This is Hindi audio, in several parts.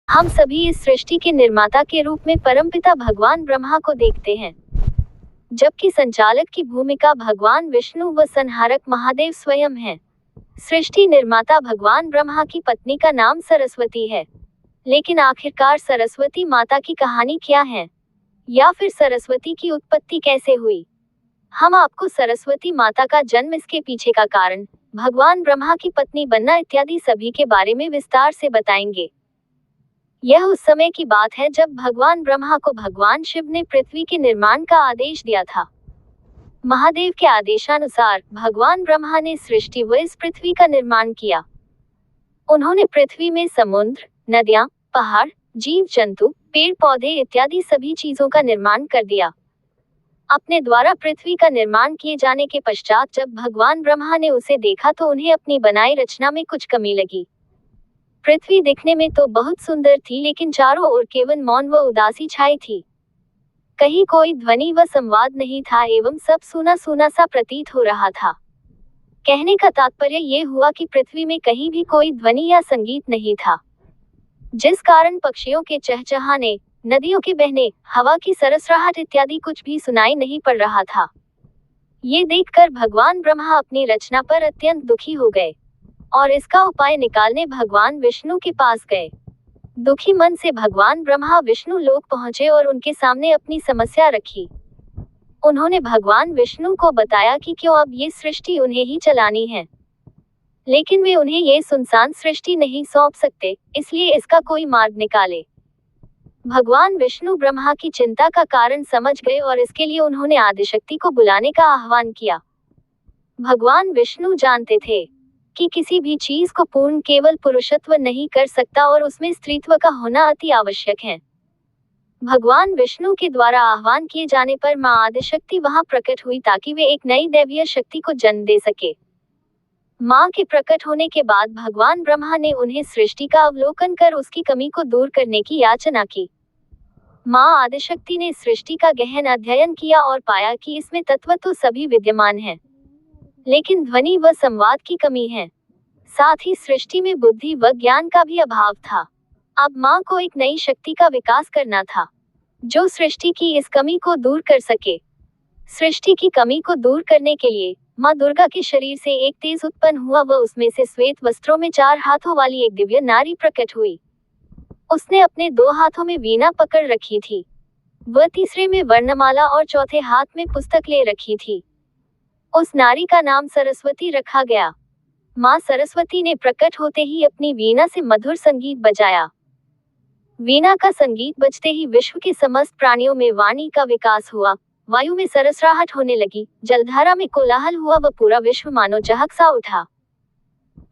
हम सभी इस सृष्टि के निर्माता के रूप में परमपिता भगवान ब्रह्मा को देखते हैं, जबकि संचालक की भूमिका भगवान विष्णु व संहारक महादेव स्वयं हैं। सृष्टि निर्माता भगवान ब्रह्मा की पत्नी का नाम सरस्वती है, लेकिन आखिरकार सरस्वती माता की कहानी क्या है, या फिर सरस्वती की उत्पत्ति कैसे हुई? हम आपको सरस्वती माता का जन्म, इसके पीछे का कारण, भगवान ब्रह्मा की पत्नी बनना इत्यादि सभी के बारे में विस्तार से बताएंगे। यह उस समय की बात है जब भगवान ब्रह्मा को भगवान शिव ने पृथ्वी के निर्माण का आदेश दिया था। महादेव के आदेशानुसार भगवान ब्रह्मा ने सृष्टि व इस पृथ्वी का निर्माण किया। उन्होंने पृथ्वी में समुद्र, नदियां, पहाड़, जीव जंतु, पेड़ पौधे इत्यादि सभी चीजों का निर्माण कर दिया। अपने द्वारा पृथ्वी का निर्माण किए जाने के पश्चात जब भगवान ब्रह्मा ने उसे देखा तो उन्हें अपनी बनाई रचना में कुछ कमी लगी। पृथ्वी दिखने में तो बहुत सुंदर थी, लेकिन चारों ओर केवल मौन व उदासी छाई थी। कहीं कोई ध्वनि व संवाद नहीं था एवं सब सूना सूना सा प्रतीत हो रहा था। कहने का तात्पर्य ये हुआ कि पृथ्वी में कहीं भी कोई ध्वनि या संगीत नहीं था, जिस कारण पक्षियों के चहचहाने, नदियों के बहने, हवा की सरसराहट इत्यादि कुछ भी सुनाई नहीं पड़ रहा था। ये देखकर भगवान ब्रह्मा अपनी रचना पर अत्यंत दुखी हो गए और इसका उपाय निकालने भगवान विष्णु के पास गए। दुखी मन से भगवान ब्रह्मा विष्णु लोक पहुंचे और उनके सामने अपनी समस्या रखी। उन्होंने भगवान विष्णु को बताया कि क्यों अब ये सृष्टि उन्हें ही चलानी है, लेकिन वे उन्हें ये सुनसान सृष्टि नहीं सौंप सकते, इसलिए इसका कोई मार्ग निकाले। भगवान विष्णु ब्रह्मा की चिंता का कारण समझ गए और इसके लिए उन्होंने आदिशक्ति को बुलाने का आह्वान किया। भगवान विष्णु जानते थे कि किसी भी चीज को पूर्ण केवल पुरुषत्व नहीं कर सकता और उसमें स्त्रीत्व का होना अति आवश्यक है। भगवान विष्णु के द्वारा आह्वान किए जाने पर मां आदिशक्ति वहां प्रकट हुई ताकि वे एक नई दैवीय शक्ति को जन्म दे सके। मां के प्रकट होने के बाद भगवान ब्रह्मा ने उन्हें सृष्टि का अवलोकन कर उसकी कमी को दूर करने की याचना की। मां आदिशक्ति ने सृष्टि का गहन अध्ययन किया और पाया कि इसमें तत्व तो सभी विद्यमान हैं, लेकिन ध्वनि व संवाद की कमी है। साथ ही सृष्टि में बुद्धि व ज्ञान का भी अभाव था। अब मां को एक नई शक्ति का विकास करना था, जो सृष्टि की इस कमी को दूर कर सके। सृष्टि की कमी को दूर करने के लिए मां दुर्गा के शरीर से एक तेज उत्पन्न हुआ व उसमें से श्वेत वस्त्रों में 4 हाथों वाली एक दिव्य नारी प्रकट हुई। उसने अपने 2 हाथों में वीणा पकड़ रखी थी, वह तीसरे में वर्णमाला और चौथे हाथ में पुस्तक ले रखी थी। उस नारी का नाम सरस्वती रखा गया। मां सरस्वती ने प्रकट होते ही अपनी वीणा से मधुर संगीत बजाया। वीणा का संगीत बजते ही विश्व के समस्त प्राणियों में वाणी का विकास हुआ। वायु में सरसराहट होने लगी, जलधारा में कोलाहल हुआ व पूरा विश्व मानो चहक सा उठा।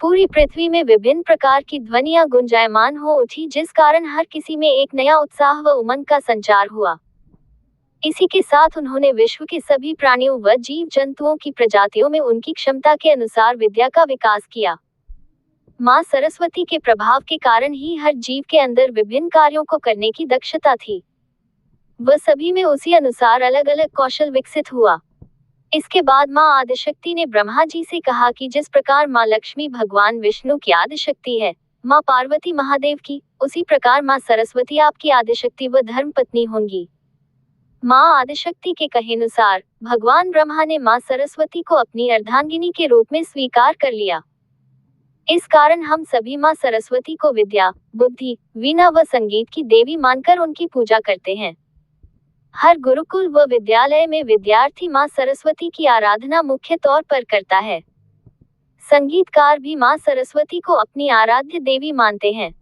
पूरी पृथ्वी में विभिन्न प्रकार की ध्वनियां गुंजायमान हो उठी, जिस कारण हर किसी में एक नया उत्साह व उमंग का संचार हुआ। इसी के साथ उन्होंने विश्व के सभी प्राणियों व जीव जंतुओं की प्रजातियों में उनकी क्षमता के अनुसार विद्या का विकास किया। मां सरस्वती के प्रभाव के कारण ही हर जीव के अंदर विभिन्न कार्यों को करने की दक्षता थी। वह सभी में उसी अनुसार अलग अलग कौशल विकसित हुआ। इसके बाद मां आदिशक्ति ने ब्रह्मा जी से कहा कि जिस प्रकार मां लक्ष्मी भगवान विष्णु की आदिशक्ति है, मां पार्वती महादेव की, उसी प्रकार मां सरस्वती आपकी आदिशक्ति व धर्म पत्नी होंगी। मां आदिशक्ति के कहेनुसार भगवान ब्रह्मा ने मां सरस्वती को अपनी अर्धांगिनी के रूप में स्वीकार कर लिया। इस कारण हम सभी मां सरस्वती को विद्या, बुद्धि, वीणा व संगीत की देवी मानकर उनकी पूजा करते हैं। हर गुरुकुल व विद्यालय में विद्यार्थी मां सरस्वती की आराधना मुख्य तौर पर करता है। संगीतकार भी मां सरस्वती को अपनी आराध्य देवी मानते हैं।